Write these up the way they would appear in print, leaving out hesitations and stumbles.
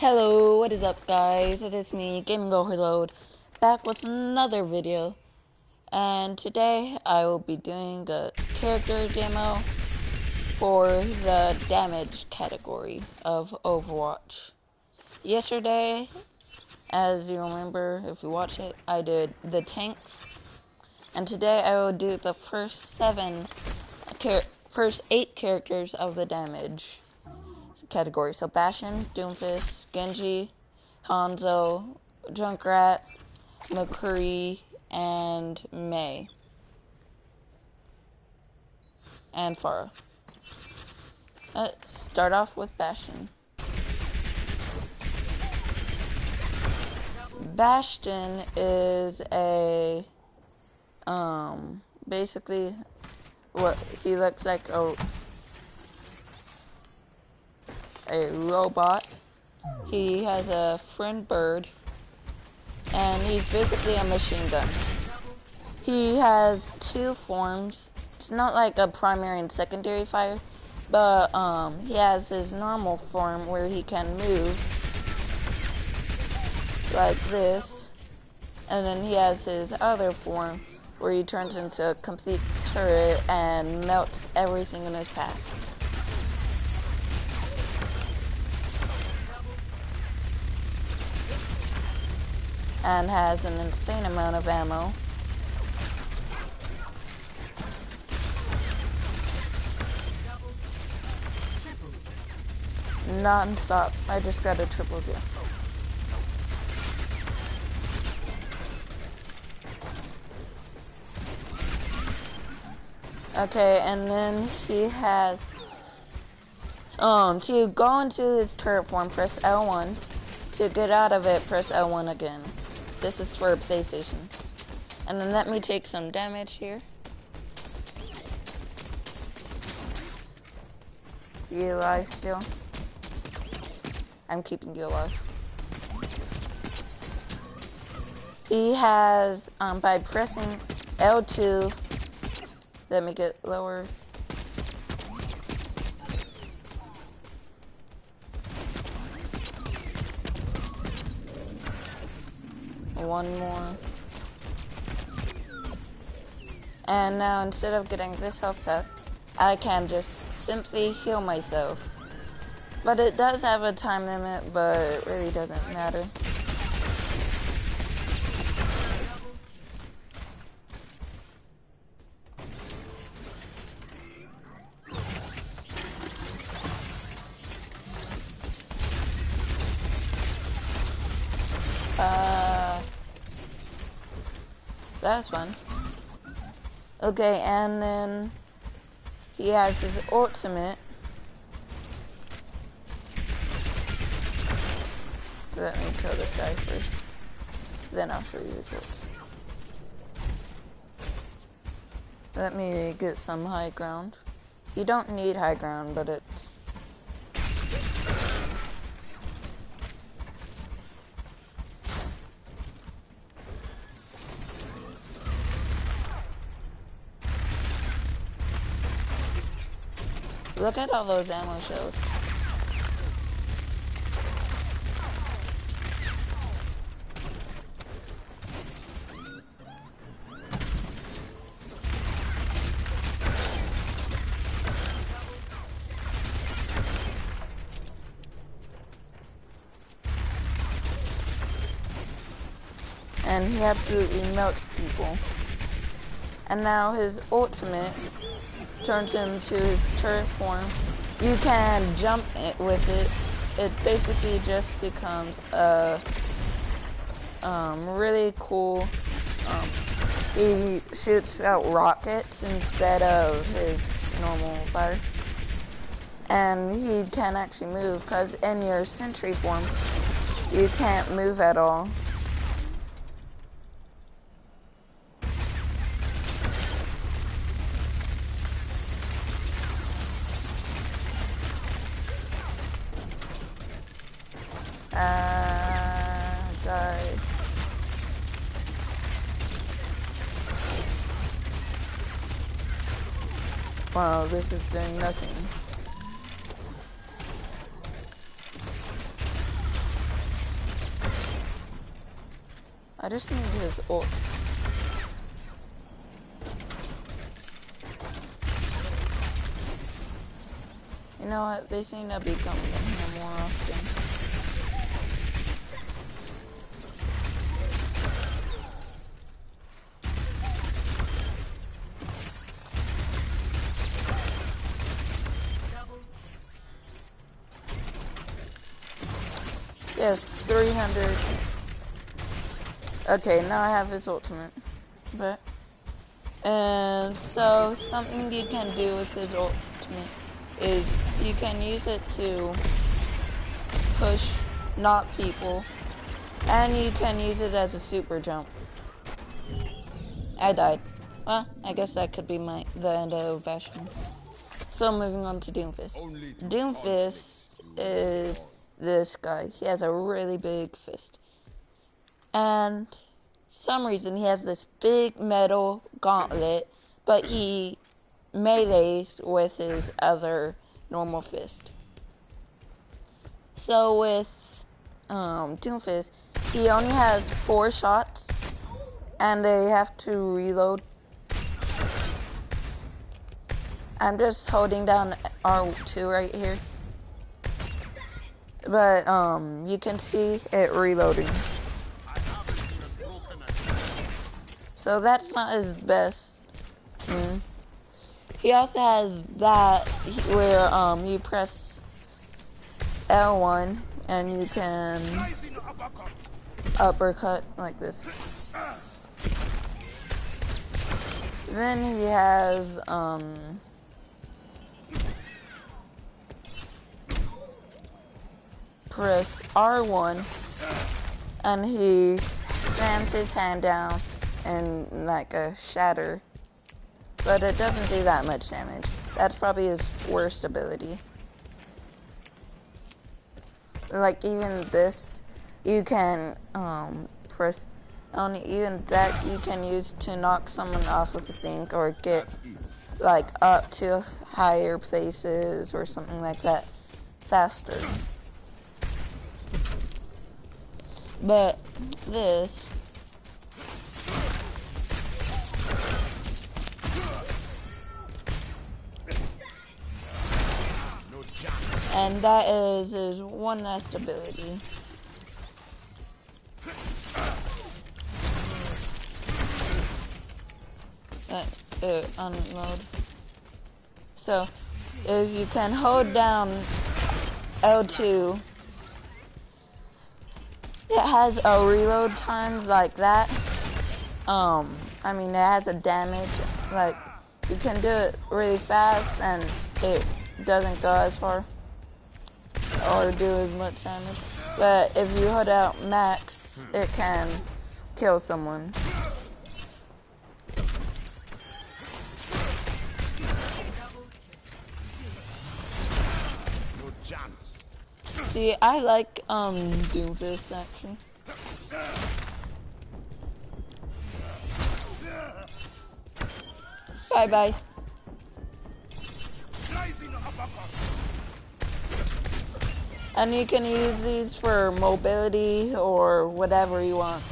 Hello, what is up guys? It is me, Gaming Overload, back with another video. And today I will be doing a character demo for the damage category of Overwatch. Yesterday, as you remember if you watch it, I did the tanks. And today I will do the first eight characters of the damage category. So Bastion, Doomfist, Genji, Hanzo, Junkrat, McCree, and Mei. And Pharah. Let's start off with Bastion. Bastion is a basically what he looks like a robot. He has a friend bird, and he's basically a machine gun. He has two forms. It's not like a primary and secondary fire, but he has his normal form where he can move like this, and then he has his other form where he turns into a complete turret and melts everything in his path. And has an insane amount of ammo. Non-stop. I just got a triple kill. Okay, and then he has to go into his turret form, press L1. To get out of it, press L1 again. This is for PlayStation. And then let me take some damage here. You alive still? I'm keeping you alive. He has, by pressing L2, let me get lower. One more. And now instead of getting this health pack, I can just simply heal myself. But it does have a time limit, but it really doesn't matter. That's fun. Okay, and then he has his ultimate. Let me kill this guy first. Then I'll show you the tricks. Let me get some high ground. You don't need high ground, but it's look at all those ammo shells. And he absolutely melts people. And now his ultimate turns him to his turret form. You can jump it with it. It basically just becomes a really cool. He shoots out rockets instead of his normal fire. And he can actually move, because in your sentry form, you can't move at all. Died. Wow, this is doing nothing. I just need his ult. You know what? They seem to be coming in here more often. Yes, 300. Okay, now I have his ultimate. But and so something you can do with his ultimate is you can use it to push, knock people, and you can use it as a super jump. I died. Well, I guess that could be the end of Bastion. So moving on to Doomfist. Doomfist is this guy. He has a really big fist. And some reason he has this big metal gauntlet, but he melees with his other normal fist. So with Doomfist, he only has 4 shots, and they have to reload. I'm just holding down R2 right here, but you can see it reloading. So that's not his best. He also has that where you press L1 and you can uppercut like this. Then he has press R1 and he slams his hand down and like a shatter, but it doesn't do that much damage. That's probably his worst ability. Like even this, you can press on, even that you can use to knock someone off of a thing or get like up to higher places or something like that faster. But this and that is his one last ability. Unload. So if you can hold down L2, it has a reload time like that. I mean, it has a damage, like you can do it really fast and it doesn't go as far or do as much damage. But if you hold out max, it can kill someone. See, I like Doomfist actually. Bye bye. And you can use these for mobility or whatever you want,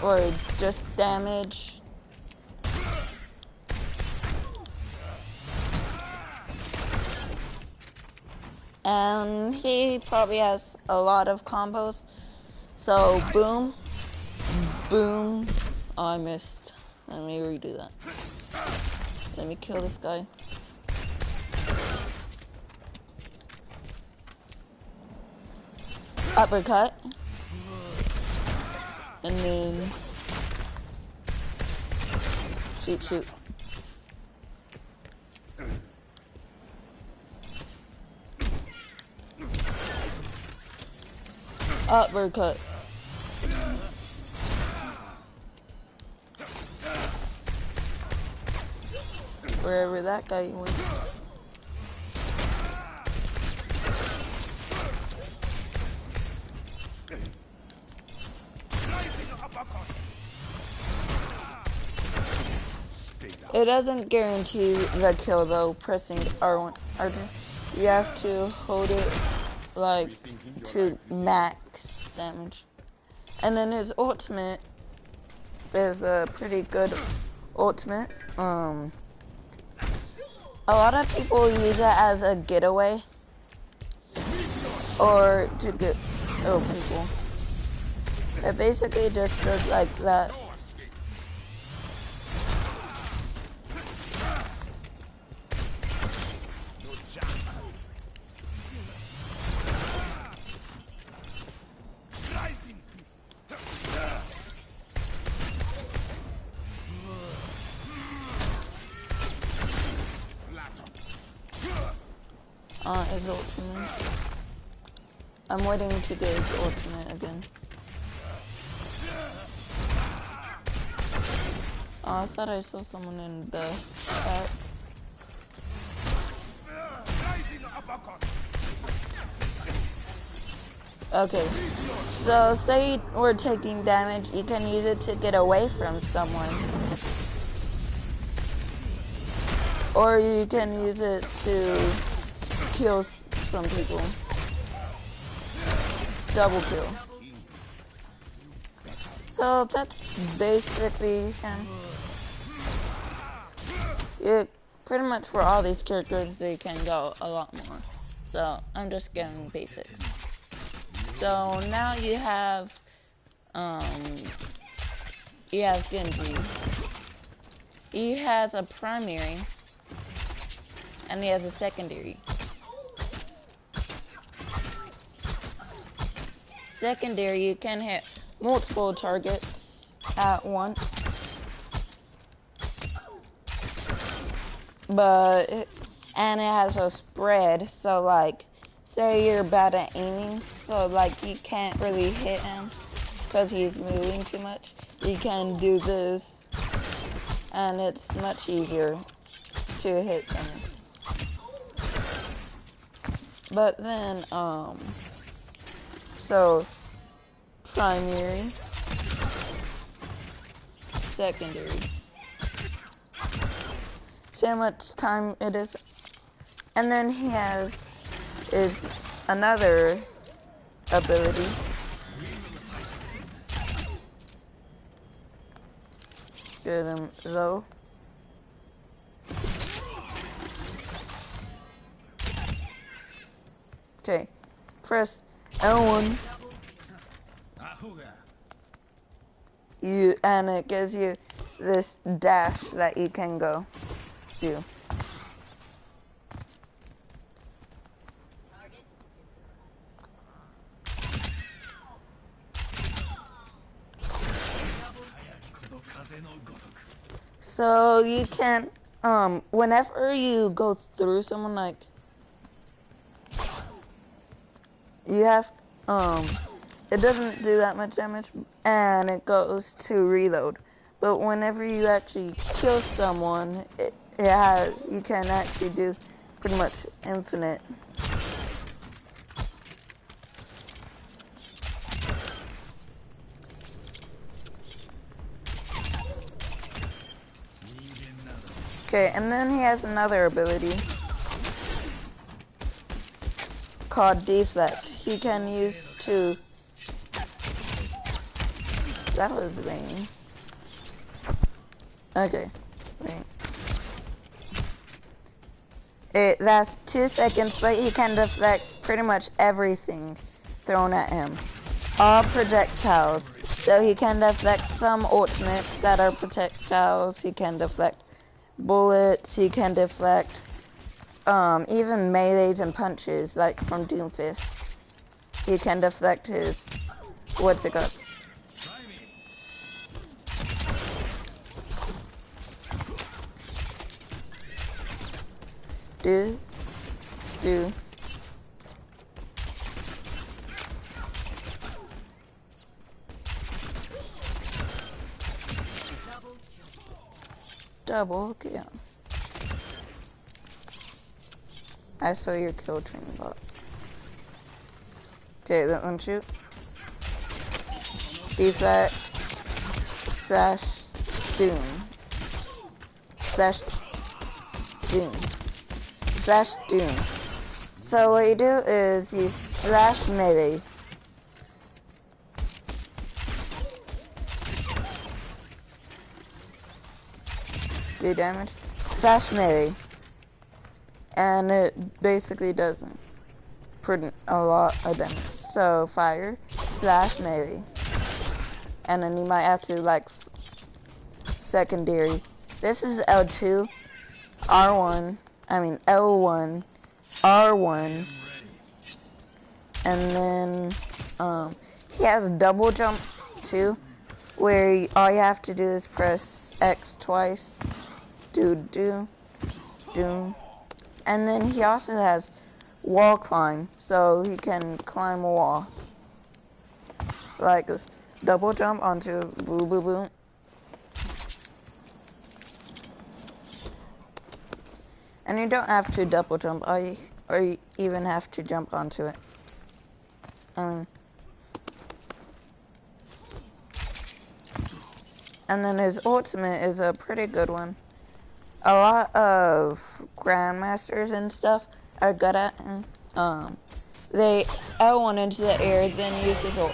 or just damage. And he probably has a lot of combos. So boom, boom. Oh, I missed. Let me redo that. Let me kill this guy. Uppercut. And then shoot. Uppercut. Wherever that guy went. It doesn't guarantee the kill though, pressing R1, R2. You have to hold it like to max damage. And then his ultimate is a pretty good ultimate. A lot of people use it as a getaway or to get people. It basically just does like that. His ultimate. I'm waiting to get his ultimate again. Oh, I thought I saw someone in the back. Okay, so say we're taking damage, you can use it to get away from someone. Or you can use it to kill some people. Double kill. So that's basically him. Pretty much for all these characters they can go a lot more. So I'm just giving basics. So now you have Genji. He has a primary and he has a secondary. Secondary, you can hit multiple targets at once. And it has a spread, so like, say you're bad at aiming, so like you can't really hit him because he's moving too much. You can do this, and it's much easier to hit someone. But then, so primary, secondary. See how much time it is. And then he has another ability. Get him though. Okay, press L1. And it gives you this dash that you can go do. So you can, whenever you go through someone, like, you have, it doesn't do that much damage, and it goes to reload. But whenever you actually kill someone, you can actually do pretty much infinite. Okay, and then he has another ability called deflect. He can use to... That was lame. Okay, wait. It lasts 2 seconds, but he can deflect pretty much everything thrown at him. All projectiles. So he can deflect some ultimates that are projectiles. He can deflect bullets. He can deflect even melees and punches, like from Doomfist. He can deflect his... What's it called? Do. Double kill. I saw your kill training bot. Okay, let them shoot. Deflect. Slash. Doom. Slash. Doom. Slash Doom. So what you do is you slash melee. do damage. Fast melee. And it basically does a lot of damage. So fire slash melee. And then you might have to like secondary. This is L2, R1, L1, R1, and then he has double jump too, where all you have to do is press X twice, do, and then he also has wall climb, so he can climb a wall, like this, double jump onto boo boo boo. And you don't have to double jump, or you even have to jump onto it. And then his ultimate is a pretty good one. A lot of grandmasters and stuff are good at it. They L1 into the air, then use his ult.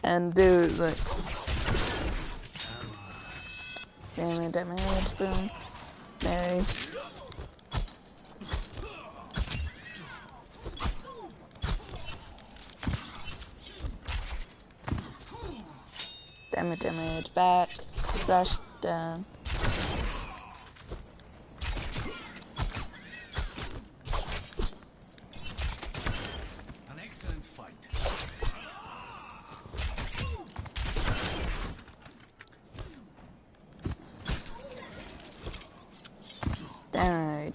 And do like damage, boom, melee. Damage, back, slash down. An excellent fight.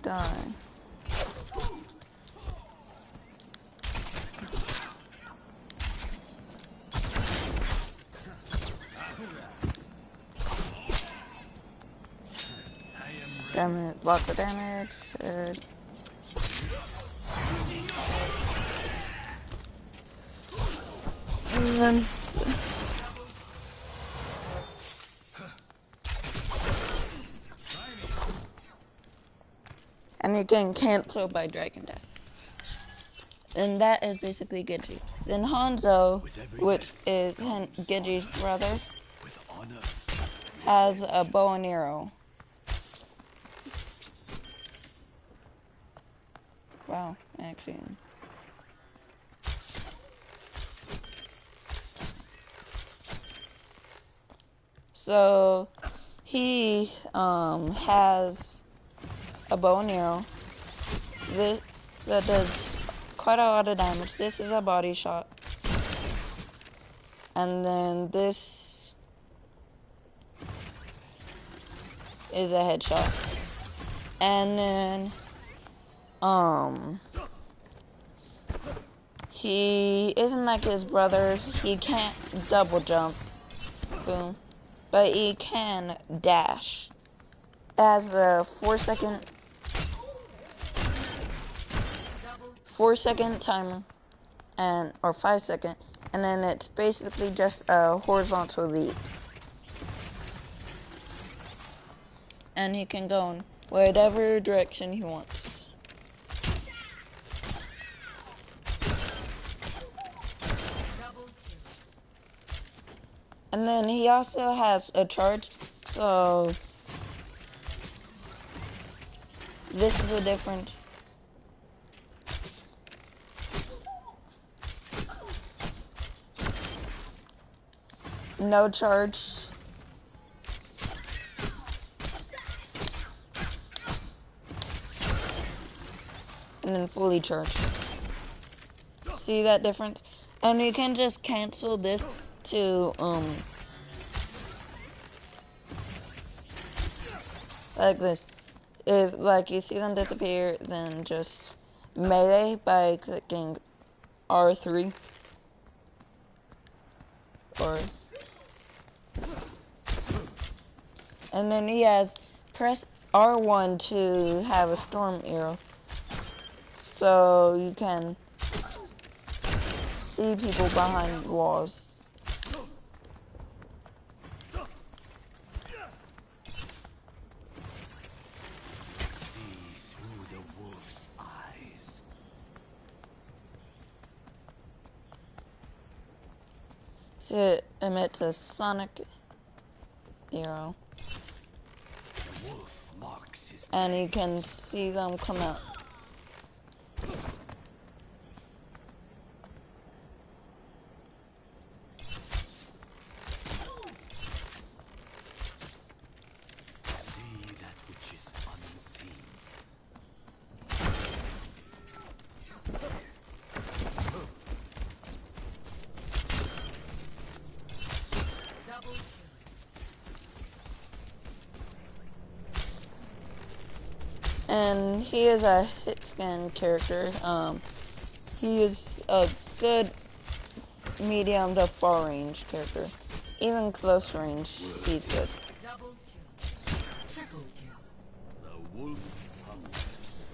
Die. Damage, block the damage. And then and you can cancel by Dragon Death. And that is basically Genji. Then Hanzo, which is Genji's brother, has a bow and arrow. Wow, actually. So he has a bow and arrow. That does quite a lot of damage. This is a body shot. And then this is a headshot. And then he isn't like his brother. He can't double jump. Boom. But he can dash. As the 4-second timer, or 5-second, and then it's basically just a horizontal leap. And he can go in whatever direction he wants. And then he also has a charge, so this is a different. No charge. And then fully charged. See that difference? And you can just cancel this to like this. If like you see them disappear, then just melee by clicking R3 and then he has press R1 to have a storm arrow, so you can see people behind walls. It emits a sonic arrow. The wolf marks his And you can see them come out. see that which is unseen. And he is a hit scan character. He is a good medium to far range character. Even close range, he's good. Double kill. Triple kill. The wolf hungers.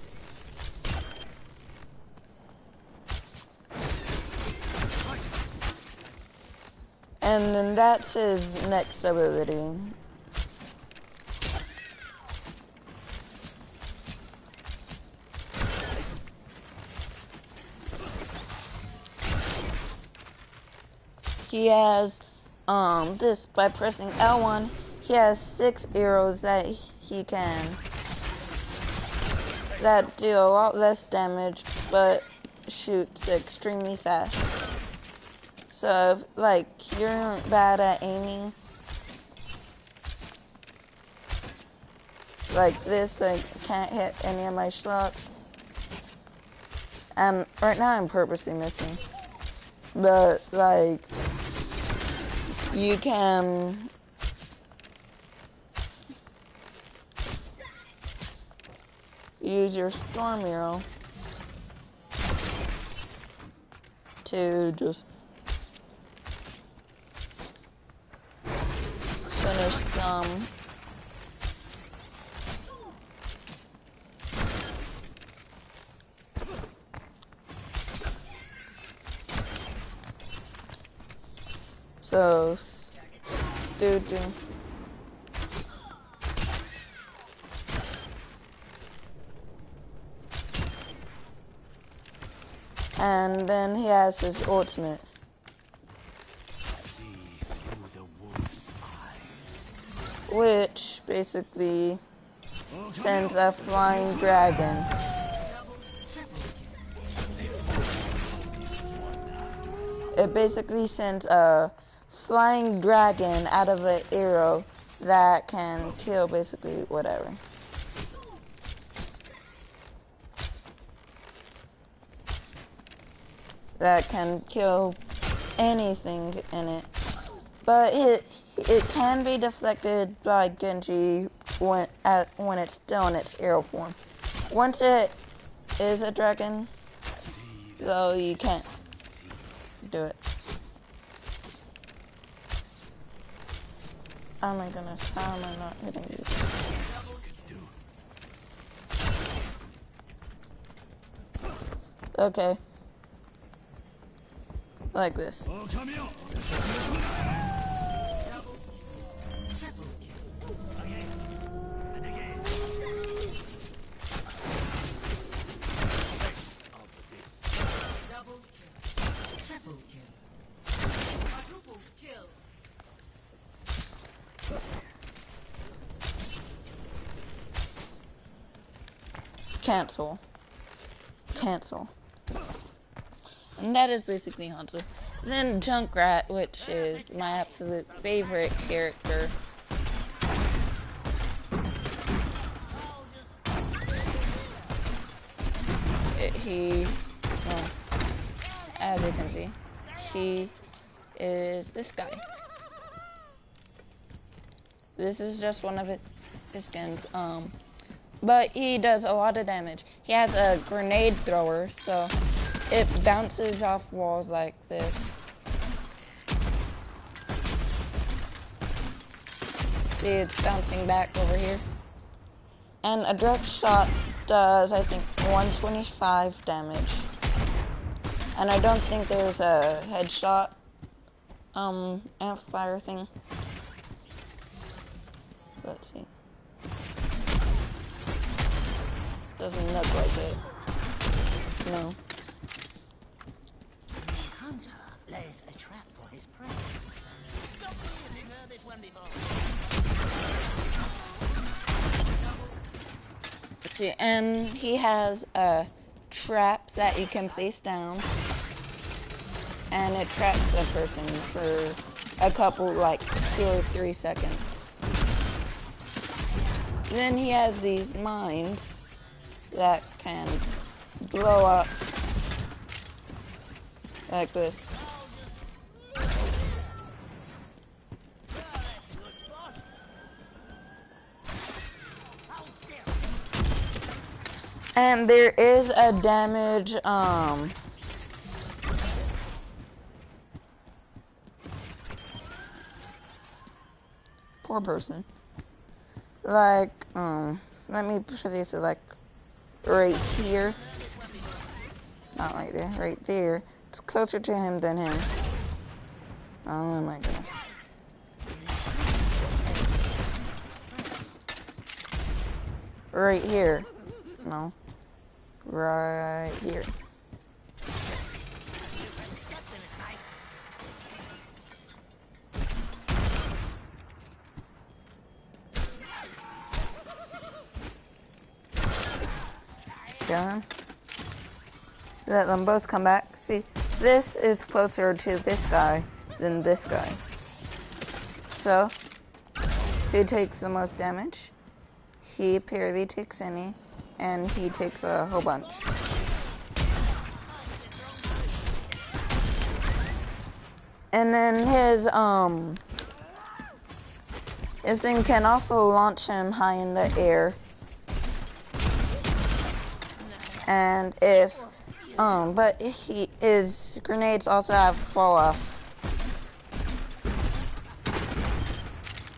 And then that's his next ability. He has, this, by pressing L1, he has 6 arrows that that do a lot less damage, but shoots extremely fast. So, if, like, you're bad at aiming, like this, I can't hit any of my shots. And right now I'm purposely missing. But, like, you can use your storm arrow to just finish them. So, do. And then he has his ultimate. See through the wolf's eyes. Which basically sends a flying dragon. It basically sends a flying dragon out of an arrow that can kill basically whatever. That can kill anything in it. But it can be deflected by Genji when it's still in its arrow form. Once it is a dragon, though, you can't do it. Oh my goodness, how am I not hitting these? Okay. Like this. Cancel. And that is basically Hanzo. Then Junkrat, which is my absolute favorite character. As you can see, he is this guy. This is just one of his skins. But he does a lot of damage. He has a grenade thrower, so it bounces off walls like this. See, it's bouncing back over here. And a direct shot does, I think, 125 damage. And I don't think there's a headshot amplifier thing. Let's see. Doesn't look like it. No. Hunter lays a trap for his prey. Let's see, and he has a trap that you can place down, and it traps a person for a couple, like 2 or 3 seconds. Then he has these mines that can blow up like this. And there is a damage, poor person. Like, let me place it like right here. Not right there, right there. It's closer to him than him. Oh my goodness. Right here. No. Right here. Kill him. Let them both come back. See, this is closer to this guy than this guy. So, who takes the most damage? He barely takes any, and he takes a whole bunch. And then his thing can also launch him high in the air. And if, but his grenades also have fall off.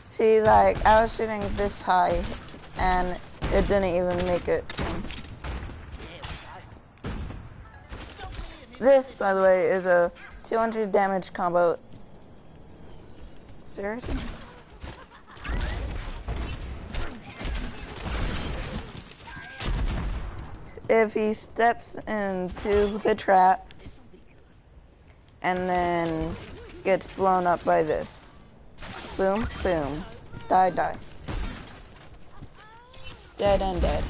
See, like, I was shooting this high, and it didn't even make it to him. This, by the way, is a 200 damage combo. Seriously? If he steps into the trap and then gets blown up by this. Boom, boom. Die, die. Dead and dead.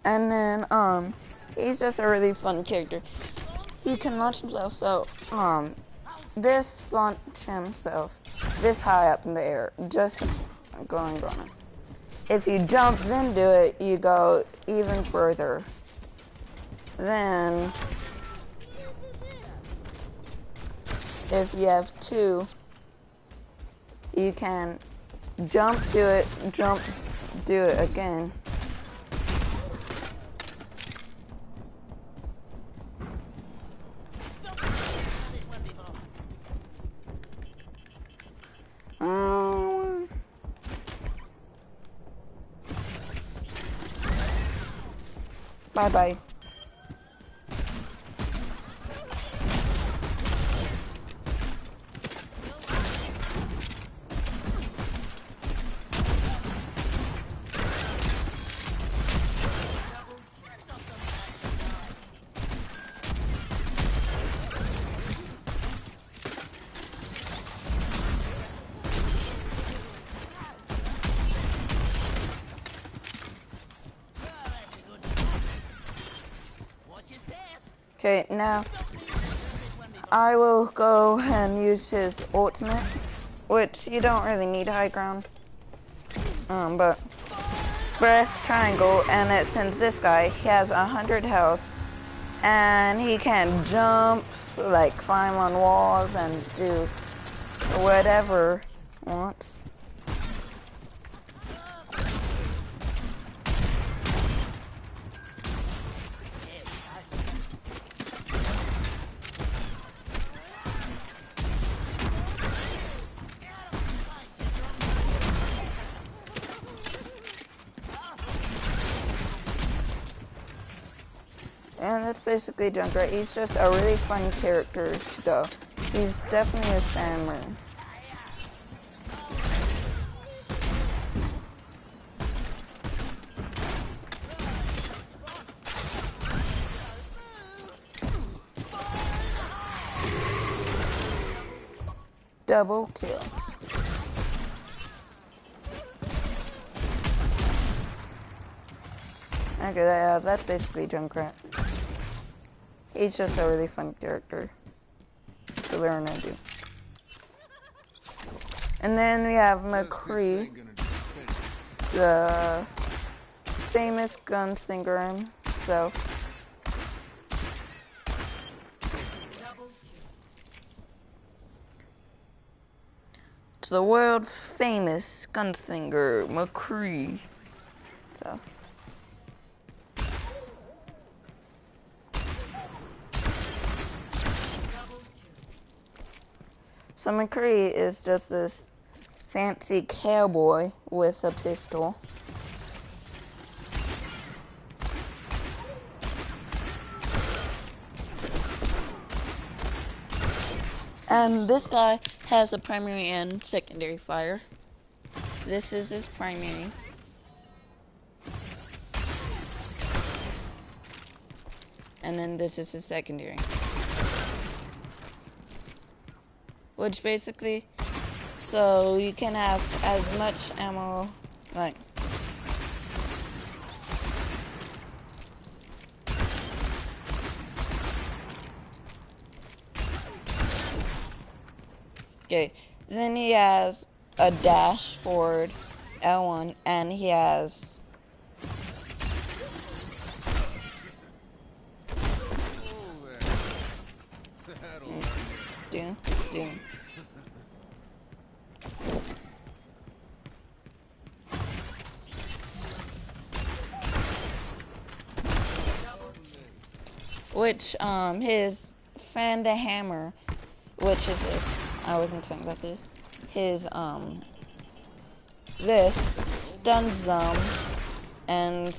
And then, he's just a really fun character. He can launch himself, so, this launch himself this high up in the air, just going. If you jump, then do it, you go even further. Then, if you have two, you can jump, do it, jump, do it again. Bye-bye. Okay, now I will go and use his ultimate, which you don't really need high ground. But press triangle, and it sends this guy. He has 100 health, and he can jump, like climb on walls, and do whatever he wants. And that's basically Junkrat. He's just a really fun character to go. He's definitely a spammer. Double kill. Okay, that's basically Junkrat. He's just a really fun character to learn and do. And then we have McCree, the famous gunslinger himself. It's the world famous gunslinger McCree. So. So McCree is just this fancy cowboy with a pistol. And this guy has a primary and secondary fire. This is his primary. And then this is his secondary. Which basically, so you can have as much ammo, like, okay, then he has a dash forward, L1, and he has Doom. Which, his fan the hammer, which is this, I wasn't talking about this, his, this stuns them, and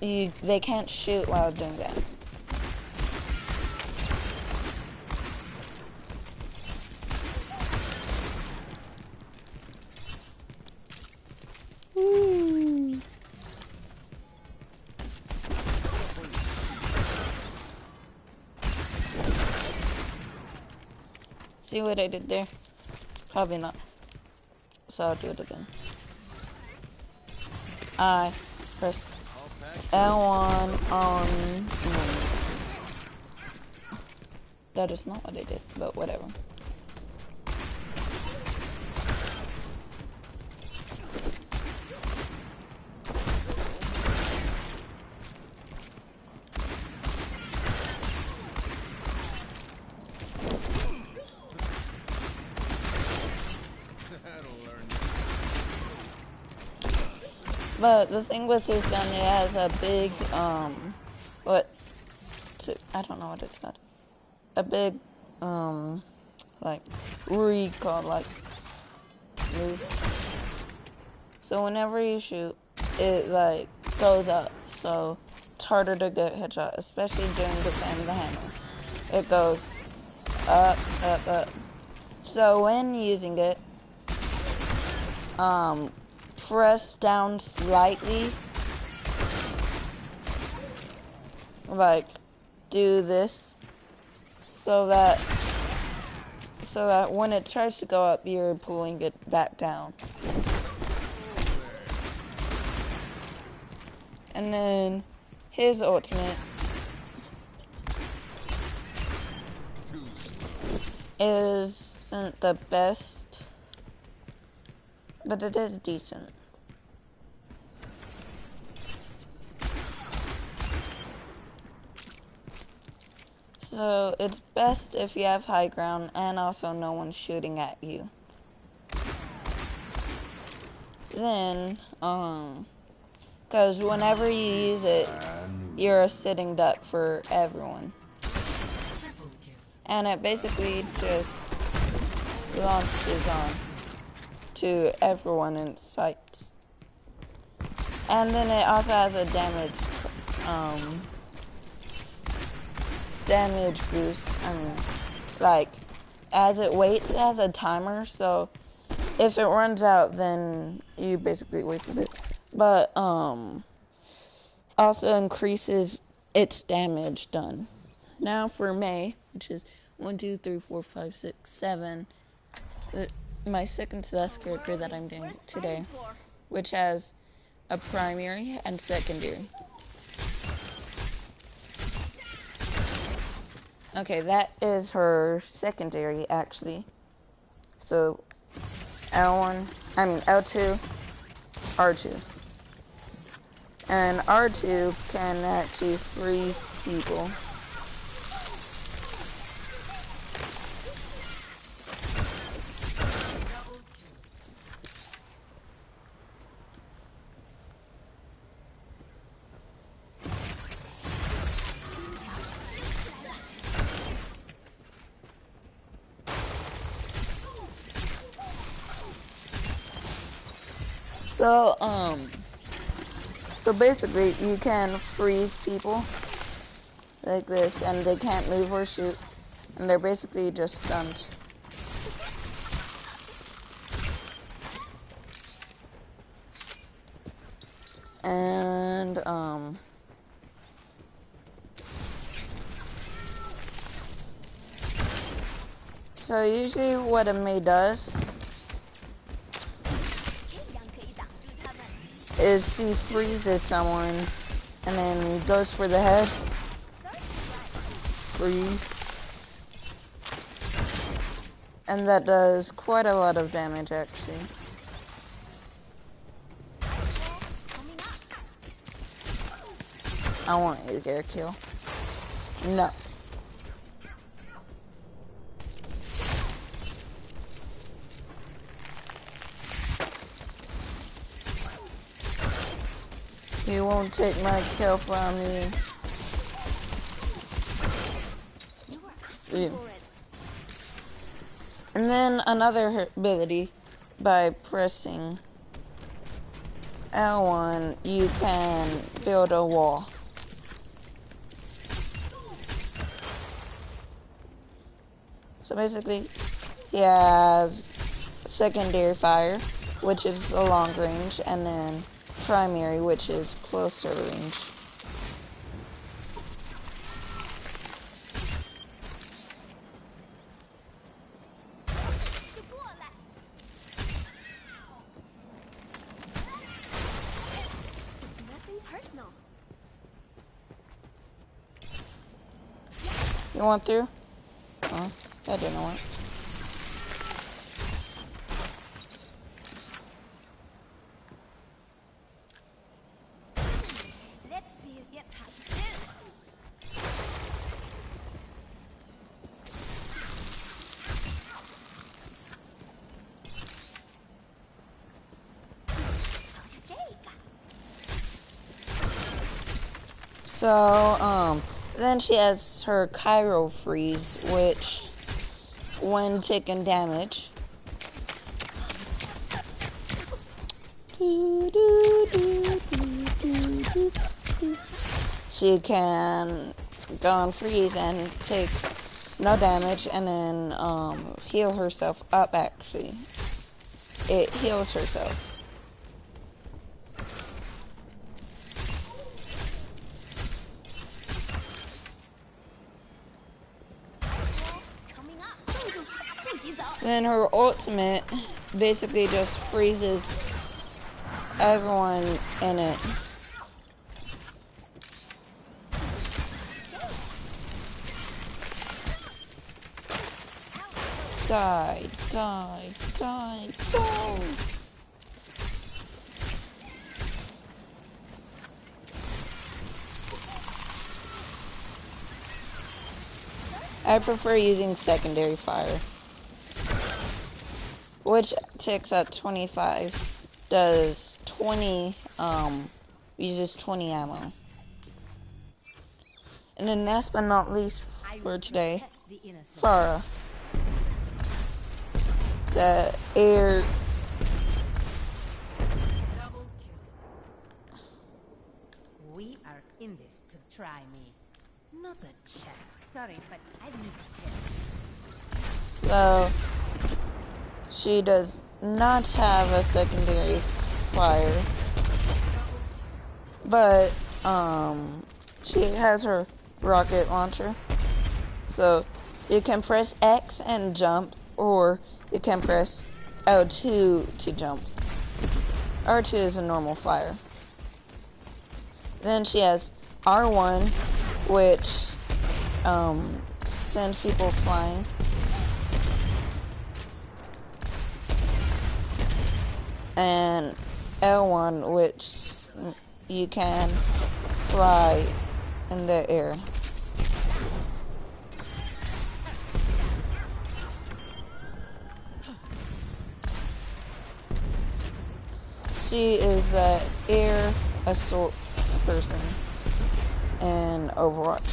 they can't shoot while doing that. Woo. See what I did there? Probably not. So I'll do it again. I press L1 on... That is not what I did, but whatever. But the thing with his gun, it has a big, I don't know what it's called. A big, like, recoil, like, move. So whenever you shoot, it, like, goes up. So it's harder to get headshot, especially during the fan of the hammer. It goes up, up, up. So when using it, press down slightly, like do this, so that when it tries to go up, you're pulling it back down. And then his ultimate isn't the best, but it is decent. So it's best if you have high ground and also no one's shooting at you. Then, because whenever you use it, you're a sitting duck for everyone. And it basically just launches on to everyone in sight. And then it also has a damage boost. I mean, like, as it waits, it has a timer, so if it runs out, then you basically wasted it. But, also increases its damage done. Now for May, which is 1, 2, 3, 4, 5, 6, 7, my second to last character that I'm doing today, which has a primary and secondary. Okay, that is her secondary actually. So L2, R2. And R2 can actually freeze people. So basically you can freeze people like this and they can't move or shoot and they're basically just stunned. And so usually what a Mei does is she freezes someone and then goes for the head. Freeze. And that does quite a lot of damage actually. I want you to get a kill. No. You won't take my kill from me. Yeah. And then another ability, by pressing L1, you can build a wall. So basically, he has secondary fire, which is a long range, and then primary, which is closer range. You want through? Oh, that didn't work. Let's see you get past this. So, then she has her Kyro freeze, which, when taking damage, she can go on freeze and take no damage and then heal herself up actually. It heals herself. Then her ultimate basically just freezes everyone in it. Die, die, die, die. I prefer using secondary fire, which ticks at 25, does 20, uses 20 ammo. And then last but not least for today, Farah. The air. Double kill. We are in this to try me. Not a chance. Sorry, but I need to kill. So she does not have a secondary fire, but she has her rocket launcher. So you can press X and jump, or you can press L2 to jump. R2 is a normal fire. Then she has R1, which sends people flying. And L1, which you can fly in the air. She is the air assault person in Overwatch.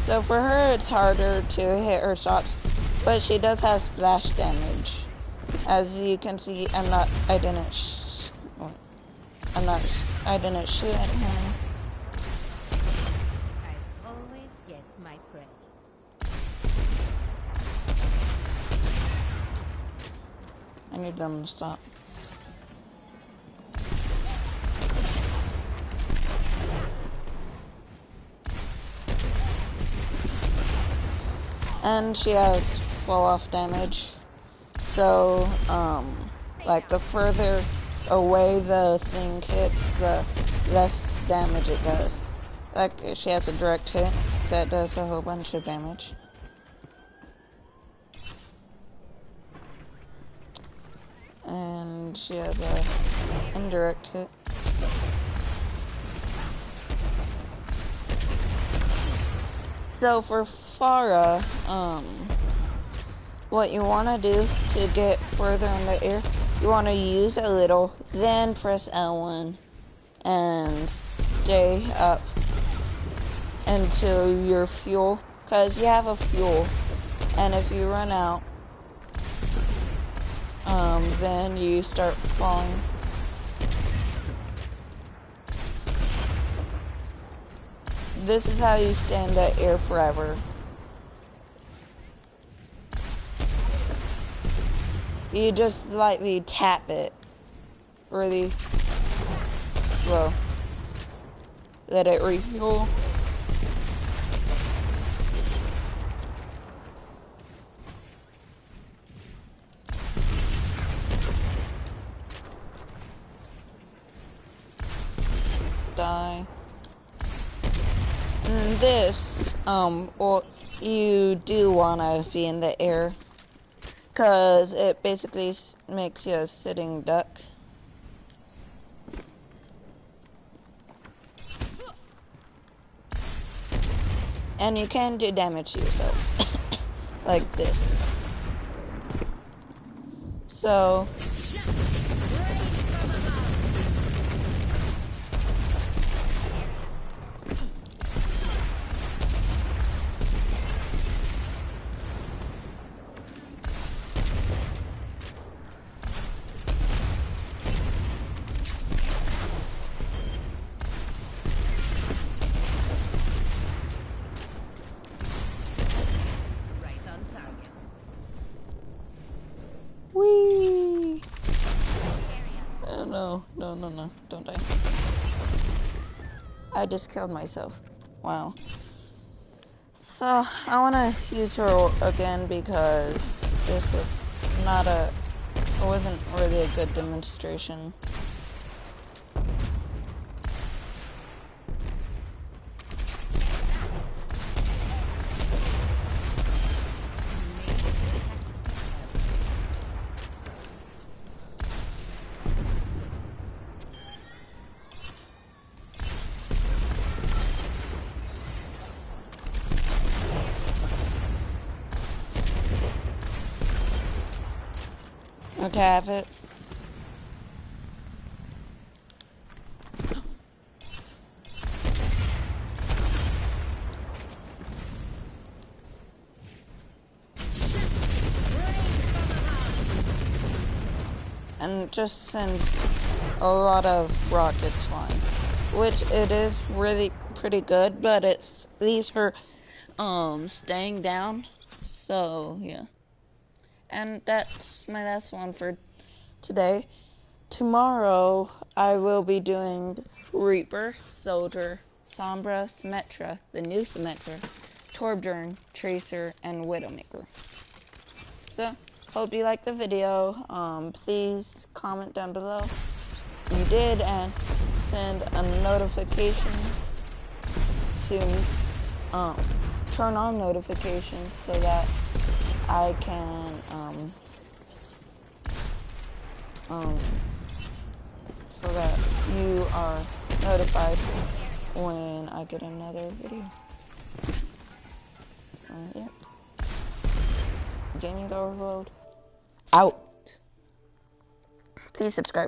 So for her, it's harder to hit her shots, but she does have splash damage. As you can see, I didn't shoot at him. I always get my prey. I need them to stop. And she has fall off damage. So, like the further away the thing hits, the less damage it does. Like she has a direct hit that does a whole bunch of damage. And she has a indirect hit. So for Farah, what you want to do to get further in the air, you want to use a little, then press L1 and stay up until your fuel, because you have a fuel, and if you run out, then you start falling. This is how you stay in the air forever. You just lightly tap it really slow. Let it refuel. Die. And this, well, you do want to be in the air, because it basically makes you a sitting duck. And you can do damage to yourself, like this. So, whee! Oh no, no, don't die. I just killed myself. Wow. So, I want to use her again because this was it wasn't really a good demonstration. Okay, I have it. And just sends a lot of rockets flying, which it is really pretty good, but it leaves her staying down. So yeah. And that's my last one for today. Tomorrow I will be doing Reaper, Soldier, Sombra, Symmetra, the new Symmetra, Torbjorn, Tracer, and Widowmaker. So, hope you liked the video. Please comment down below if you did, and send a notification to turn on notifications so that I can so that you are notified when I get another video. Yeah. Gaming Overload out. Please subscribe.